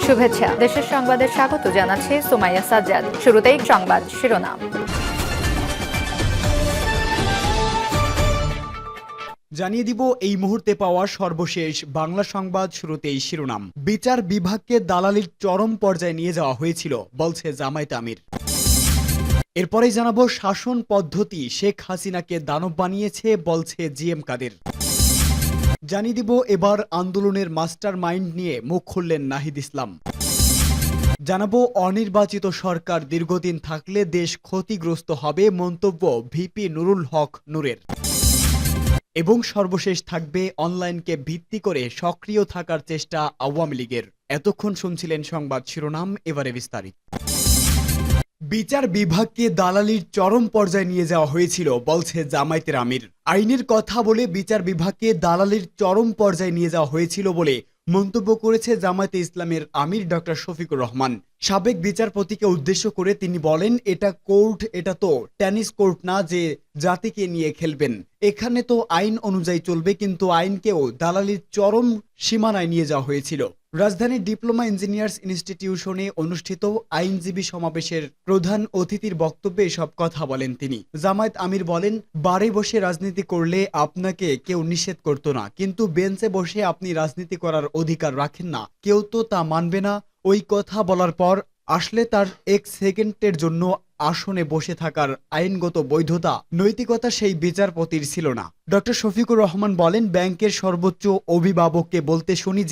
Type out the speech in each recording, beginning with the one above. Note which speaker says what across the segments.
Speaker 1: শুভেচ্ছা। দেশের সংবাদে স্বাগত জানাচ্ছে সুমাইয়া সাজ্জাদ। শুরুতেই সংবাদ শিরোনাম।
Speaker 2: জানিয়ে দিব এই মুহূর্তে পাওয়া সর্বশেষ বাংলা সংবাদ। শুরুতেই শিরোনাম। বিচার বিভাগকে দালালির চরম পর্যায়ে নিয়ে যাওয়া হয়েছিল বলছে জামায়াতে আমির। এরপরেই জানাবো শাসন পদ্ধতি শেখ হাসিনাকে দানব বানিয়েছে বলছে জিএম কাদের। জানিয়ে দিব এবার আন্দোলনের মাস্টার মাইন্ড নিয়ে মুখ খুললেন নাহিদ ইসলাম। জানাবো অনির্বাচিত সরকার দীর্ঘদিন থাকলে দেশ ক্ষতিগ্রস্ত হবে মন্তব্য ভিপি নুরুল হক নূরের। এবং সর্বশেষ থাকবে অনলাইনকে ভিত্তি করে সক্রিয় থাকার চেষ্টা আওয়ামী লীগের। এতক্ষণ শুনছিলেন সংবাদ শিরোনাম, এবারে বিস্তারিত। বিচার বিভাগকে দালালির চরম পর্যায়ে নিয়ে যাওয়া হয়েছিল বলছে জামায়াতের আমির। আইনের কথা বলে বিচার বিভাগকে দালালির চরম পর্যায়ে নিয়ে যাওয়া হয়েছিল বলে মন্তব্য করেছে জামায়াতে ইসলামের আমির ডক্টর শফিকুর রহমান। সাবেক বিচারপতিকে উদ্দেশ্য করে তিনি বলেন, এটা কোর্ট, এটা তো টেনিস কোর্ট না যে জাতিকে নিয়ে খেলবেন। এখানে তো আইন অনুযায়ী চলবে, কিন্তু আইনকেও দালালির চরম সীমানায় নিয়ে যাওয়া হয়েছিল। রাজধানীর ডিপ্লোমা ইঞ্জিনিয়ার্স ইনস্টিটিউশনে অনুষ্ঠিত আইনজীবী সমাবেশের প্রধান অতিথির বক্তব্যে সব কথা বলেন তিনি। জামায়াত আমির বলেন, বারে বসে রাজনীতি করলে আপনাকে কেউ নিষেধ করতো না, কিন্তু বেঞ্চে বসে আপনি রাজনীতি করার অধিকার রাখেন না, কেউ তো তা মানবে না। ওই কথা বলার পর আসলে তার এক সেকেন্ডের জন্য আসনে বসে থাকার আইনগত বৈধতা, নৈতিকতা সেই বিচারপতির ছিল না। ডক্টর শফিকুর রহমান বলেন, ব্যাংকের সর্বোচ্চ অভিভাবককে বলতে শুনি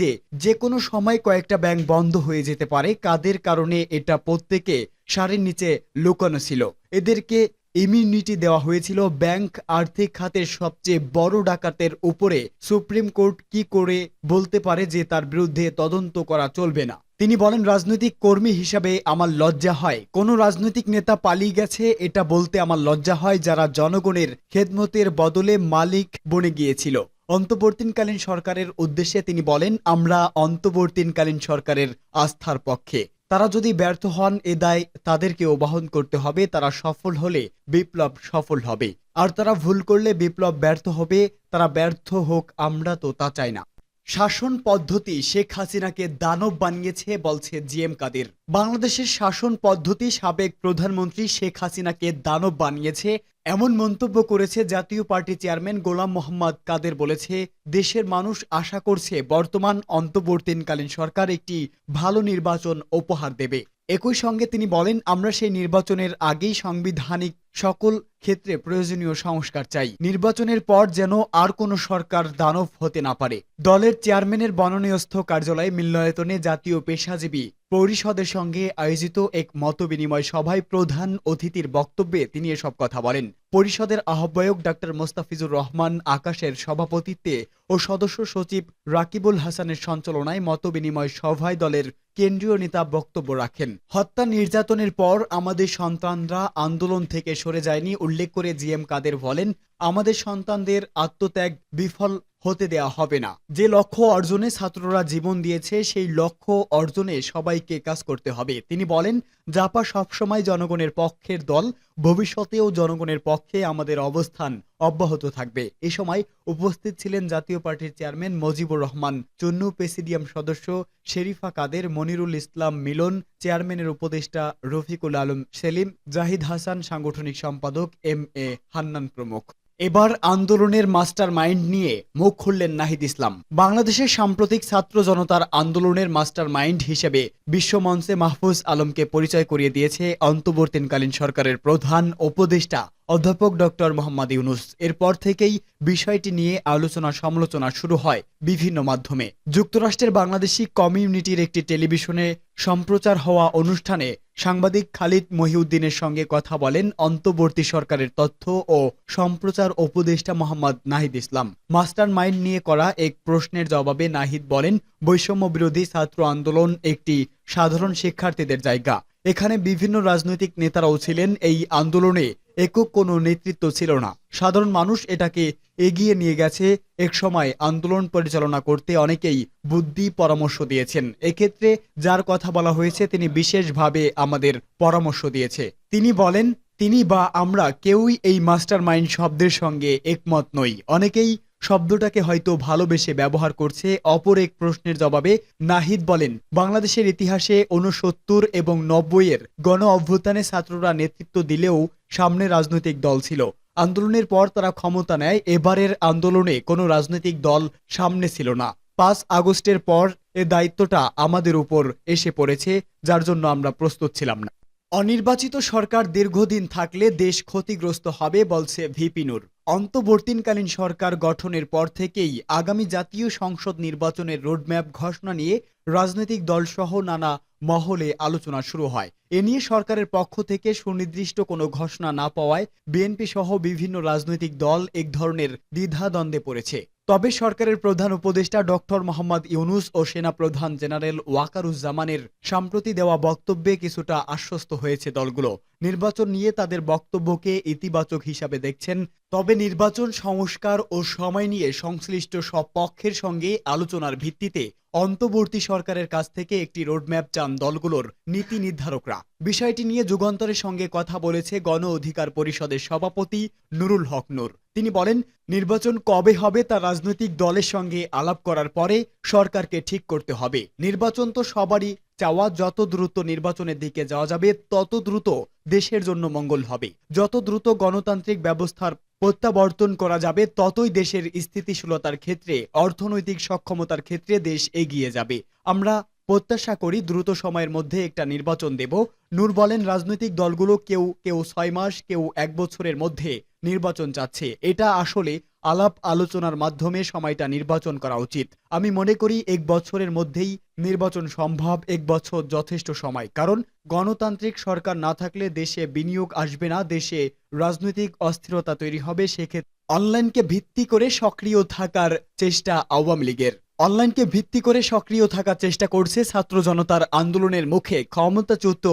Speaker 2: যে কোনো সময় কয়েকটা ব্যাংক বন্ধ হয়ে যেতে পারে। কাদের কারণে? এটা প্রত্যেকে সারির নিচে লুকানো ছিল। এদেরকে ইমিউনিটি দেওয়া হয়েছিল। ব্যাংক আর্থিক খাতের সবচেয়ে বড় ডাকাতের উপরে সুপ্রিম কোর্ট কি করে বলতে পারে যে তার বিরুদ্ধে তদন্ত করা চলবে না? তিনি বলেন, রাজনৈতিক কর্মী হিসাবে আমার লজ্জা হয়। কোন রাজনৈতিক নেতা পালিয়ে গেছে এটা বলতে আমার লজ্জা হয়, যারা জনগণের খেদমতের বদলে মালিক বনে গিয়েছিল। অন্তর্বর্তীকালীন সরকারের উদ্দেশ্যে তিনি বলেন, আমরা অন্তর্বর্তীকালীন সরকারের আস্থার পক্ষে। তারা যদি ব্যর্থ হন, এ দায় তাদেরকেও বহন করতে হবে। তারা সফল হলে বিপ্লব সফল হবে, আর তারা ভুল করলে বিপ্লব ব্যর্থ হবে। তারা ব্যর্থ হোক, আমরা তো তা চাই না। শাসন পদ্ধতি শেখ হাসিনাকে দানব বানিয়েছে বলছে জিএম কাদের। বাংলাদেশের শাসন পদ্ধতি সাবেক প্রধানমন্ত্রী শেখ হাসিনাকে দানব বানিয়েছে এমন মন্তব্য করেছে জাতীয় পার্টি চেয়ারম্যান গোলাম মোহাম্মদ কাদের। বলেছে, দেশের মানুষ আশা করছে বর্তমান অন্তর্বর্তীকালীন সরকার একটি ভালো নির্বাচন উপহার দেবে। একই সঙ্গে তিনি বলেন, আমরা সেই নির্বাচনের আগেই সাংবিধানিক সকল ক্ষেত্রে প্রয়োজনীয় সংস্কার চাই। নির্বাচনের পর যেন আর কোনো সরকার দানব হতে না পারে। দলের চেয়ারম্যানের বননীয়স্থ কার্যালয়ে মিলনায়তনে জাতীয় পেশাজীবী পরিষদের সঙ্গে আয়োজিত এক মতবিনিময় সভায় প্রধান অতিথির বক্তব্যে তিনি এসব কথা বলেন। পরিষদের আহ্বায়ক ডাক্তার মোস্তাফিজুর রহমান আকাশের সভাপতিত্বে ও সদস্য সচিব রাকিবুল হাসানের সঞ্চালনায় মতবিনিময় সভায় দলের কেন্দ্রীয় নেতা বক্তব্য রাখেন। হত্যা নির্যাতনের পর আমাদের সন্তানরা আন্দোলন থেকে সরে যায়নি উল্লেখ করে জিএম কাদের বলেন, আমাদের সন্তানদের আত্মত্যাগ বিফল হতে দেয়া হবে না। যে লক্ষ্য অর্জনে ছাত্ররা জীবন দিয়েছে, সেই লক্ষ্য অর্জনে সবাইকে কাজ করতে হবে। তিনি বলেন, জাপা সবসময় জনগণের পক্ষের দল, ভবিষ্যতেও জনগণের পক্ষে আমাদের অবস্থান অব্যাহত থাকবে। এ সময় উপস্থিত ছিলেন জাতীয় পার্টির চেয়ারম্যান মুজিবুর রহমান চুন্নু, প্রেসিডিয়াম সদস্য শেরিফা কাদের, মনিরুল ইসলাম মিলন, চেয়ারম্যানের উপদেষ্টা রফিকুল আলম সেলিম, জাহিদ হাসান, সাংগঠনিক সম্পাদক এম এ হান্নান প্রমুখ। এবার আন্দোলনের মাস্টার মাইন্ড নিয়ে মুখ খুললেন নাহিদ ইসলাম। বাংলাদেশের সাম্প্রতিক ছাত্র জনতার আন্দোলনের মাস্টার মাইন্ড হিসেবে বিশ্বমঞ্চে মাহফুজ আলমকে পরিচয় করিয়ে দিয়েছে অন্তর্বর্তীকালীন সরকারের প্রধান উপদেষ্টা অধ্যাপক ডক্টর মোহাম্মদ ইউনুস। এরপর থেকেই বিষয়টি নিয়ে আলোচনা সমালোচনা শুরু হয় বিভিন্ন মাধ্যমে। যুক্তরাষ্ট্রের বাংলাদেশি কমিউনিটির একটি টেলিভিশনে সম্প্রচার হওয়া অনুষ্ঠানে সাংবাদিক খালিদ মহিউদ্দিনের সঙ্গে কথা বলেন অন্তর্বর্তী সরকারের তথ্য ও সম্প্রচার উপদেষ্টা মোহাম্মদ নাহিদ ইসলাম। মাস্টার মাইন্ড নিয়ে করা এক প্রশ্নের জবাবে নাহিদ বলেন, বৈষম্য বিরোধী ছাত্র আন্দোলন একটি সাধারণ শিক্ষার্থীদের জায়গা। এখানে বিভিন্ন রাজনৈতিক নেতারাও ছিলেন। এই আন্দোলনে একক কোনো নেতৃত্ব ছিল না। সাধারণ মানুষ এটাকে এগিয়ে নিয়ে গেছে। এক সময় আন্দোলন পরিচালনা করতে অনেকেই বুদ্ধি পরামর্শ দিয়েছেন। এক্ষেত্রে যার কথা বলা হয়েছে তিনি বিশেষভাবে আমাদের পরামর্শ দিয়েছে। তিনি বলেন, তিনি বা আমরা কেউই এই মাস্টার মাইন্ড শব্দের সঙ্গে একমত নই। অনেকেই শব্দটাকে হয়তো ভালোবেসে ব্যবহার করছে। অপর এক প্রশ্নের জবাবে নাহিদ বলেন, বাংলাদেশের ইতিহাসে ৬৯ এবং ৯০-এর গণ অভ্যুত্থানে ছাত্ররা নেতৃত্ব দিলেও সামনে রাজনৈতিক দল ছিল। আন্দোলনের পর তারা ক্ষমতা নেয়। এবারের আন্দোলনে কোনো রাজনৈতিক দল সামনে ছিল না। ৫ আগস্টের পর এ দায়িত্বটা আমাদের উপর এসে পড়েছে, যার জন্য আমরা প্রস্তুত ছিলাম না। অনির্বাচিত সরকার দীর্ঘদিন থাকলে দেশ ক্ষতিগ্রস্ত হবে বলছে ভিপি নূর। অন্তর্বর্তীকালীন সরকার গঠনের পর থেকেই আগামী জাতীয় সংসদ নির্বাচনের রোডম্যাপ ঘোষণা নিয়ে রাজনৈতিক দলসহ নানা মহলে আলোচনা শুরু হয়। এ নিয়ে সরকারের পক্ষ থেকে সুনির্দিষ্ট কোনো ঘোষণা না পাওয়ায় বিএনপি সহ বিভিন্ন রাজনৈতিক দল এক ধরনের দ্বিধাদ্বন্দ্বে পড়েছে। তবে সরকারের প্রধান উপদেষ্টা ডক্টর মোহাম্মদ ইউনূস ও সেনাপ্রধান জেনারেল ওয়াকারুজ্জামানের সম্প্রতি দেওয়া বক্তব্যে কিছুটা আশ্বস্ত হয়েছে দলগুলো। নির্বাচন নিয়ে তাদের বক্তব্যকে ইতিবাচক হিসাবে দেখছেন। তবে নির্বাচন সংস্কার ও সময় নিয়ে সংশ্লিষ্ট সব পক্ষের সঙ্গে আলোচনার ভিত্তিতে অন্তর্বর্তী সরকারের কাছ থেকে একটি রোডম্যাপ চান দলগুলোর নীতি নির্ধারকরা। বিষয়টি নিয়ে যুগান্তরের সঙ্গে কথা বলেছে গণ অধিকার পরিষদের সভাপতি নুরুল হক নূর। তিনি বলেন, নির্বাচন কবে হবে তা রাজনৈতিক দলের সঙ্গে আলাপ করার পরে সরকারকে ঠিক করতে হবে। নির্বাচন তো সবারই চাওয়া, যত দ্রুত নির্বাচনের দিকে যাওয়া যাবে তত দ্রুত দেশের জন্য মঙ্গল হবে। যত দ্রুত গণতান্ত্রিক ব্যবস্থার প্রত্যাবর্তন করা যাবে ততই দেশের স্থিতিশীলতার ক্ষেত্রে, অর্থনৈতিক সক্ষমতার ক্ষেত্রে দেশ এগিয়ে যাবে। আমরা প্রত্যাশা করি দ্রুত সময়ের মধ্যে একটা নির্বাচন দেব। নূর বলেন, রাজনৈতিক দলগুলো কেউ ৬ মাস, কেউ ১ বছরের মধ্যে নির্বাচন চাচ্ছে। এটা আসলে আলাপ আলোচনার মাধ্যমে সময়টা নির্বাচন করা উচিত। আমি মনে করি ১ বছরের মধ্যেই নির্বাচন সম্ভব। ১ বছর যথেষ্ট সময়, কারণ গণতান্ত্রিক সরকার না থাকলে দেশে বিনিয়োগ আসবে না, দেশে রাজনৈতিক অস্থিরতা তৈরি হবে। সেক্ষেত্রে অনলাইনকে ভিত্তি করে সক্রিয় থাকার চেষ্টা আওয়ামী লীগের। অনলাইনকে ভিত্তি করে সক্রিয় থাকার চেষ্টা করছে ছাত্র জনতার আন্দোলনের মুখে ক্ষমতাচ্যুত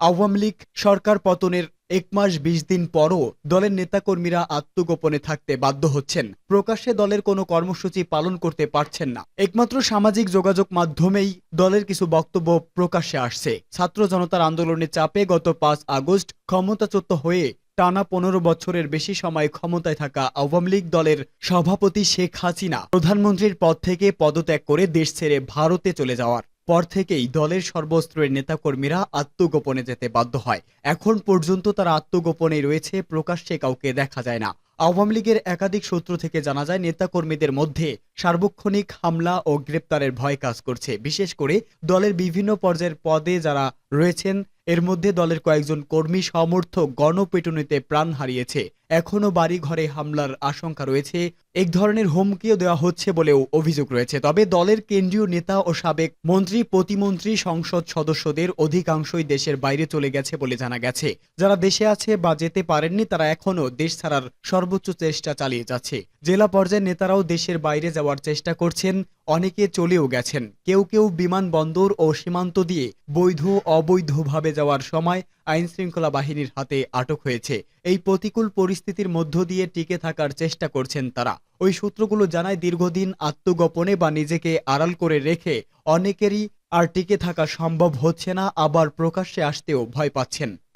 Speaker 2: আওয়ামী লীগ। সরকার পতনের ১ মাস ২০ দিন পরও দলের নেতাকর্মীরা আত্মগোপনে থাকতে বাধ্য হচ্ছেন। প্রকাশ্যে দলের কোনো কর্মসূচি পালন করতে পারছেন না। একমাত্র সামাজিক যোগাযোগ মাধ্যমেই দলের কিছু বক্তব্য প্রকাশ্যে আসছে। ছাত্র জনতার আন্দোলনের চাপে গত ৫ আগস্ট ক্ষমতাচ্যুত হয়ে টানা ১৫ বছরের বেশি সময় ক্ষমতায় থাকা আওয়ামী লীগ দলের সভাপতি শেখ হাসিনা প্রধানমন্ত্রীর পদ থেকে পদত্যাগ করে দেশ ছেড়ে ভারতে চলে যাওয়ার পর থেকেই দলের সর্বস্তরের নেতাকর্মীরা আত্মগোপনে যেতে বাধ্য হয়। এখন পর্যন্ত তারা আত্মগোপনে রয়েছে, প্রকাশ্যে কাউকে দেখা যায় না। আওয়ামী লীগের একাধিক সূত্র থেকে জানা যায়, নেতাকর্মীদের মধ্যে সার্বক্ষণিক হামলা ও গ্রেপ্তারের ভয় কাজ করছে। বিশেষ করে দলের বিভিন্ন পর্যায়ের পদে যারা রয়েছেন, এর মধ্যে দলের কয়েকজন কর্মী সমর্থক গণপিটুনিতে প্রাণ হারিয়েছে। এখনো বাড়ি ঘরে হামলার আশঙ্কা রয়েছে। এক ধরনের হুমকিও দেওয়া হচ্ছে বলেও অভিযোগ রয়েছে। তবে দলের কেন্দ্রীয় নেতা ও সাবেক মন্ত্রী, প্রতিমন্ত্রী, সংসদ সদস্যদের অধিকাংশই দেশের বাইরে চলে গেছে বলে জানা গেছে। যারা দেশে আছে বা যেতে পারেননি তারা এখনো দেশ ছাড়ার সর্বোচ্চ চেষ্টা চালিয়ে যাচ্ছে। জেলা পর্যায়ের নেতারাও দেশের বাইরে যাওয়ার চেষ্টা করছেন। অনেকে চলেও গেছেন। কেউ কেউ বিমানবন্দর ও সীমান্ত দিয়ে বৈধ অবৈধভাবে যাওয়ার সময় আইনশৃঙ্খলা বাহিনীর হাতে আটক হয়েছে। এই প্রতিকূল পরিস্থিতির মধ্য দিয়ে টিকে থাকার চেষ্টা করছেন তারা। ওই সূত্রগুলো জানায়, দীর্ঘদিন আত্মগোপনে বা নিজেকে আড়াল করে রেখে অনেকেরই আর টিকে থাকা সম্ভব হচ্ছে না, আবার প্রকাশ্যে আসতেও ভয় পাচ্ছেন।